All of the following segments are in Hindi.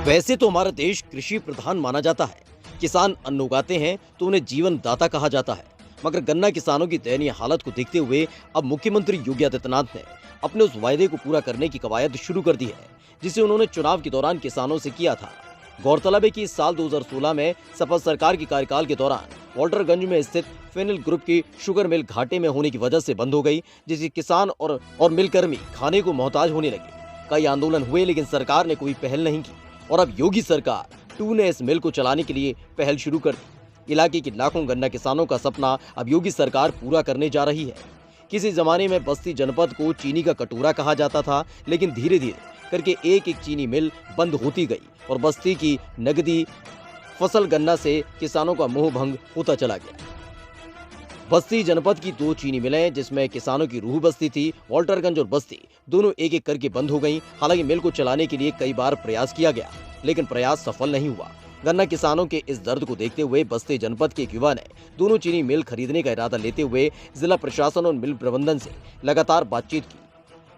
वैसे तो हमारा देश कृषि प्रधान माना जाता है। किसान अन्न उगाते हैं तो उन्हें जीवन दाता कहा जाता है। मगर गन्ना किसानों की दयनीय हालत को देखते हुए अब मुख्यमंत्री योगी आदित्यनाथ ने अपने उस वायदे को पूरा करने की कवायद शुरू कर दी है, जिसे उन्होंने चुनाव के दौरान किसानों से किया था। गौरतलब है कि इस साल 2016 में सपा सरकार की कार्यकाल के दौरान वाल्टरगंज में स्थित फेनिल ग्रुप की शुगर मिल घाटे में होने की वजह से बंद हो गई, जिससे किसान और मिलकर्मी खाने को मोहताज होने लगे। कई आंदोलन हुए लेकिन सरकार ने कोई पहल नहीं की और अब योगी सरकार 2 ने इस मिल को चलाने के लिए पहल शुरू कर दी। इलाके के लाखों गन्ना किसानों का सपना अब योगी सरकार पूरा करने जा रही है। किसी जमाने में बस्ती जनपद को चीनी का कटोरा कहा जाता था, लेकिन धीरे धीरे करके एक एक चीनी मिल बंद होती गई और बस्ती की नगदी फसल गन्ना से किसानों का मोह भंग होता चला गया। बस्ती जनपद की 2 चीनी मिलें जिसमें किसानों की रूह बस्ती थी, वाल्टरगंज और बस्ती दोनों एक एक करके बंद हो गईं। हालांकि मिल को चलाने के लिए कई बार प्रयास किया गया, लेकिन प्रयास सफल नहीं हुआ। गन्ना किसानों के इस दर्द को देखते हुए बस्ती जनपद के एक युवा ने दोनों चीनी मिल खरीदने का इरादा लेते हुए जिला प्रशासन और मिल प्रबंधन से लगातार बातचीत की,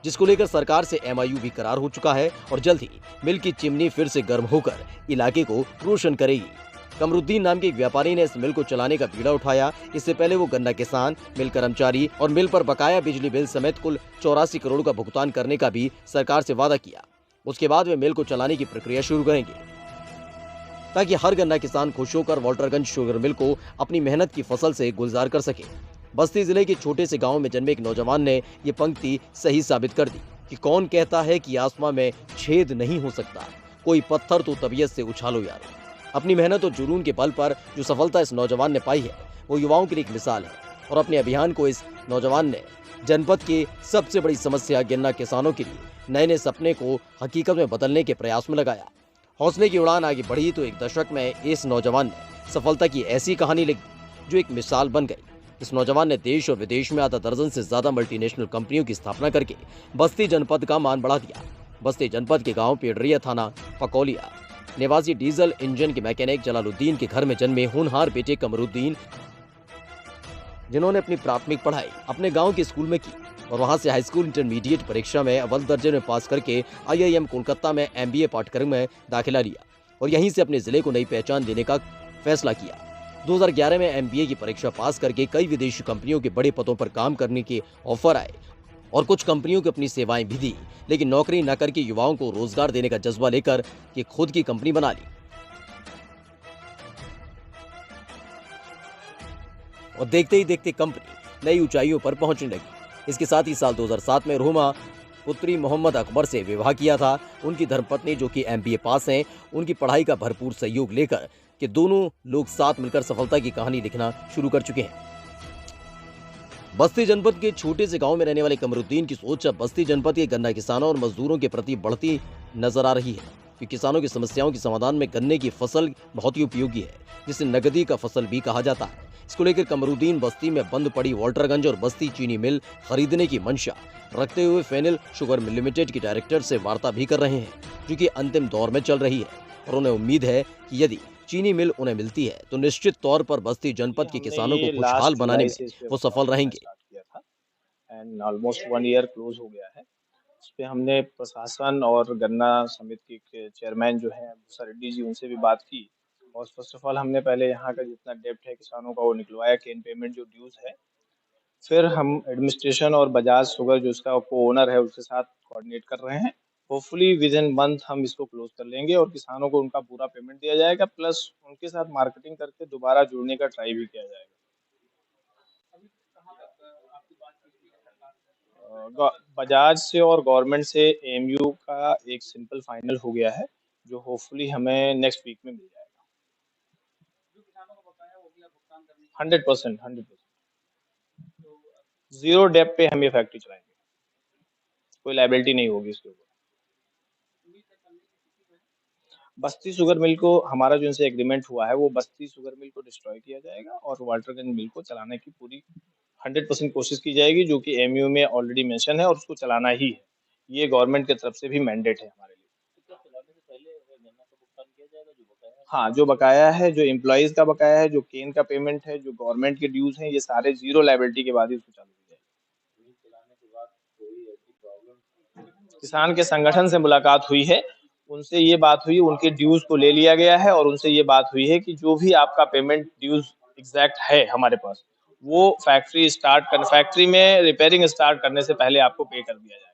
जिसको लेकर सरकार से MIU भी करार हो चुका है और जल्द ही मिल की चिमनी फिर से गर्म होकर इलाके को रोशन करेगी। कमरुद्दीन नाम के एक व्यापारी ने इस मिल को चलाने का बीड़ा उठाया। इससे पहले वो गन्ना किसान, मिल कर्मचारी और मिल पर बकाया बिजली बिल समेत कुल 84 करोड़ का भुगतान करने का भी सरकार से वादा किया। उसके बाद वे मिल को चलाने की प्रक्रिया शुरू करेंगे, ताकि हर गन्ना किसान खुश होकर वाल्टरगंज शुगर मिल को अपनी मेहनत की फसल से गुलजार कर सके। बस्ती जिले के छोटे से गांव में जन्मे एक नौजवान ने ये पंक्ति सही साबित कर दी कि कौन कहता है कि आसमां में छेद नहीं हो सकता, कोई पत्थर तो तबीयत से उछालो यार। अपनी मेहनत और जुनून के बल पर जो सफलता इस नौजवान ने पाई है वो युवाओं के लिए एक मिसाल है और अपने अभियान को इस नौजवान ने जनपद की सबसे बड़ी समस्या गन्ना किसानों के लिए नए नए सपने को हकीकत में बदलने के प्रयास में लगाया। हौसले की उड़ान आगे बढ़ी तो एक दशक में इस नौजवान ने सफलता की ऐसी कहानी लिख दी जो एक मिसाल बन गई। इस नौजवान ने देश और विदेश में आधा दर्जन से ज्यादा मल्टीनेशनल कंपनियों की स्थापना करके बस्ती जनपद का मान बढ़ा दिया। बस्ती जनपद के गांव पेडरिया थाना पकौलिया निवासी डीजल इंजन के मैकेनिक जलालुद्दीन के घर में जन्मे होनहार बेटे कमरुद्दीन, जिन्होंने अपनी प्राथमिक पढ़ाई अपने गांव के स्कूल में की और वहां से हाई स्कूल इंटरमीडिएट परीक्षा में अव्वल दर्जे में पास करके IIM कोलकाता में MBA पाठ्यक्रम में दाखिला लिया और यहीं से अपने जिले को नई पहचान देने का फैसला किया। 2011 में MBA की परीक्षा पास करके कई विदेशी कंपनियों के बड़े पदों पर काम करने के ऑफर आए और कुछ कंपनियों को अपनी सेवाएं भी दी, लेकिन नौकरी न करके युवाओं को रोजगार देने का जज्बा लेकर ये खुद की कंपनी बना ली और देखते ही देखते कंपनी नई ऊंचाइयों पर पहुंचने लगी। इसके साथ ही साल 2007 में रोमा पुत्री मोहम्मद अकबर से विवाह किया था। उनकी धर्मपत्नी जो कि MBA पास हैं, उनकी पढ़ाई का भरपूर सहयोग लेकर कि दोनों लोग साथ मिलकर सफलता की कहानी लिखना शुरू कर चुके हैं। बस्ती जनपद के छोटे से गांव में रहने वाले कमरुद्दीन की सोच अब बस्ती जनपद के गन्ना किसानों और मजदूरों के प्रति बढ़ती नजर आ रही है कि किसानों की समस्याओं के समाधान में गन्ने की फसल बहुत ही उपयोगी है, जिसे नगदी का फसल भी कहा जाता है। इसको लेकर कमरुद्दीन बस्ती में बंद पड़ी वाल्टरगंज और बस्ती चीनी मिल खरीदने की मंशा रखते हुए फेनिल शुगर मिल लिमिटेड के डायरेक्टर से वार्ता भी कर रहे हैं, जो कि अंतिम दौर में चल रही है और उन्हें उम्मीद है कि यदि चीनी मिल उन्हें मिलती है तो निश्चित तौर पर बस्ती जनपद के किसानों को खुशहाल बनाने में वो सफल रहेंगे। एंड ऑलमोस्ट 1 ईयर क्लोज हो गया है। इस पे हमने प्रशासन और गन्ना समिति के चेयरमैन जो हैं भूसा रेड्डी जी, उनसे भी बात की और फर्स्ट ऑफ ऑल हमने पहले यहाँ का जितना डेप्ट है किसानों का वो निकलवाया, केन पेमेंट जो ड्यूज है। फिर हम एडमिनिस्ट्रेशन और बजाज शुगर जो उसका को ओनर है उसके साथ कोऑर्डिनेट कर रहे हैं। होपफुली विद इन मंथ हम इसको क्लोज कर लेंगे और किसानों को उनका पूरा पेमेंट दिया जाएगा, प्लस उनके साथ मार्केटिंग करके दोबारा जुड़ने का ट्राई भी किया जाएगा। बजाज से और गवर्नमेंट से AMU का एक सिंपल फाइनल हो गया है, जो होपफुली हमें नेक्स्ट वीक में मिल जाएगा। 100%, 100%। जीरो डेप पे हम ये फैक्ट्री चलाएंगे, कोई लायबिलिटी नहीं होगी इसके ऊपर। बस्ती शुगर मिल को हमारा जो इनसे एग्रीमेंट हुआ है वो बस्ती शुगर मिल को डिस्ट्रॉय किया जाएगा और वाल्टरगंज मिल को चलाने की पूरी 100% कोशिश की जाएगी, जो कि MU में ऑलरेडी मेंशन है और उसको चलाना ही है। ये गवर्नमेंट की तरफ से भी मैंडेट है हमारे लिए। हाँ, जो बकाया है, जो एम्प्लॉइज का बकाया है, जो केन का पेमेंट है, जो गवर्नमेंट के ड्यूज हैं, ये सारे जीरो लायबिलिटी के बाद ही उसको चालू किया जाएगा। किसान के संगठन से मुलाकात हुई है, उनसे ये बात हुई, उनके ड्यूज़ को ले लिया गया है और उनसे ये बात हुई है कि जो भी आपका पेमेंट ड्यूज़ एग्ज़ैक्ट है हमारे पास, वो फैक्ट्री में रिपेयरिंग स्टार्ट करने से पहले आपको पे कर दिया जाएगा।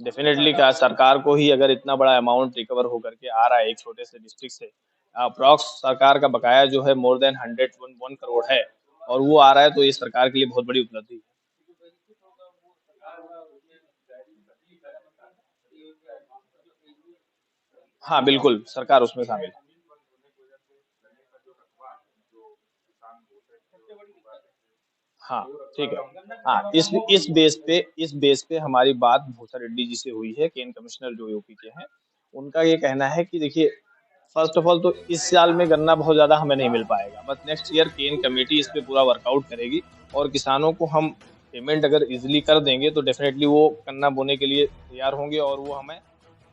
डेफ़िनेटली क्या सरकार को ही अगर इतना बड़ा अमाउंट रिकवर होकर के आ रहा है एक छोटे से डिस्ट्रिक्ट से, अप्रॉक्स सरकार का बकाया जो है मोर देन 101 करोड़ है और वो आ रहा है तो ये सरकार के लिए बहुत बड़ी उपलब्धि है। हाँ, बिल्कुल, सरकार उसमें शामिल है। हाँ, ठीक है। हाँ, इस बेस पे हमारी बात भूसा रेड्डी जी से हुई है, केन कमिश्नर जो यूपी के हैं। उनका ये कहना है कि देखिए, फर्स्ट ऑफ ऑल तो इस साल में गन्ना बहुत ज़्यादा हमें नहीं मिल पाएगा, बट नेक्स्ट ईयर केन कमेटी इस पे पूरा वर्कआउट करेगी और किसानों को हम पेमेंट अगर ईज़िली कर देंगे, तो डेफ़िनेटली वो गन्ना बोने के लिए तैयार होंगे और वो हमें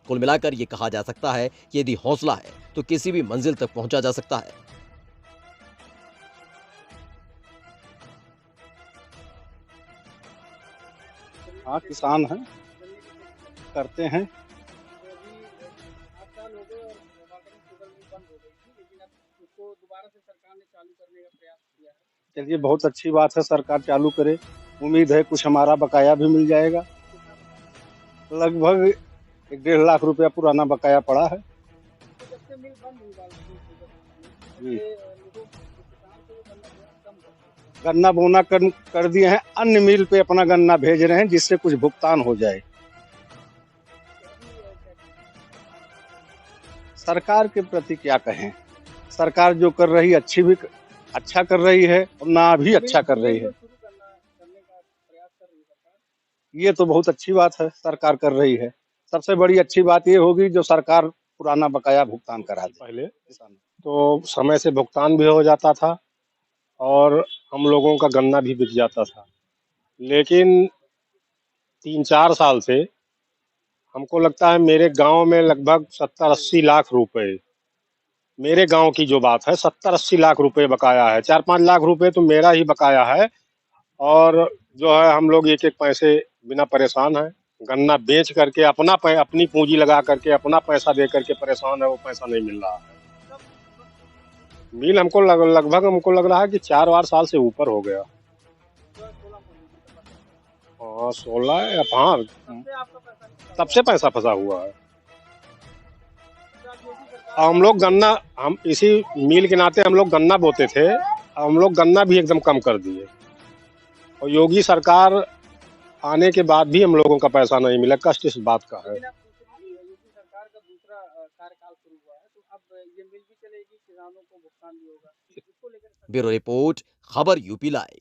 कुल मिलाकर ये कहा जा सकता है कि यदि हौसला है तो किसी भी मंजिल तक पहुंचा जा सकता है। हाँ, किसान हैं, करते हैं। चलिए बहुत अच्छी बात है सरकार चालू करे। उम्मीद है कुछ हमारा बकाया भी मिल जाएगा। लगभग 1 डेढ़ लाख रुपया पुराना बकाया पड़ा है। जी। गन्ना बोना कर दिए हैं, अन्य मिल पे अपना गन्ना भेज रहे हैं जिससे कुछ भुगतान हो जाए। सरकार के प्रति क्या कहें? सरकार जो कर रही है अच्छा कर रही है और ना भी अच्छा कर रही है। ये तो बहुत अच्छी बात है सरकार कर रही है। सबसे बड़ी अच्छी बात ये होगी जो सरकार पुराना बकाया भुगतान करा दे पहले किसानों को। तो समय से भुगतान भी हो जाता था और हम लोगों का गन्ना भी बिक जाता था। लेकिन 3-4 साल से हमको लगता है मेरे गाँव में लगभग 70-80 लाख रुपए, मेरे गाँव की जो बात है 70-80 लाख रुपए बकाया है। 4-5 लाख रुपए तो मेरा ही बकाया है और जो है हम लोग एक-एक पैसे बिना परेशान हैं। गन्ना बेच करके अपनी पूँजी लगा करके अपना पैसा दे करके परेशान है, वो पैसा नहीं मिल रहा है। बिल हमको लग रहा है कि 4-4 साल से ऊपर हो गया। हाँ, 16 या हाँ, तब से पैसा फँसा हुआ है। हम इसी मिल के नाते हम लोग गन्ना बोते थे, हम लोग गन्ना भी एकदम कम कर दिए और योगी सरकार आने के बाद भी हम लोगों का पैसा नहीं मिला। कष्ट इस बात का है। ब्यूरो रिपोर्ट, खबर यूपी लाइव।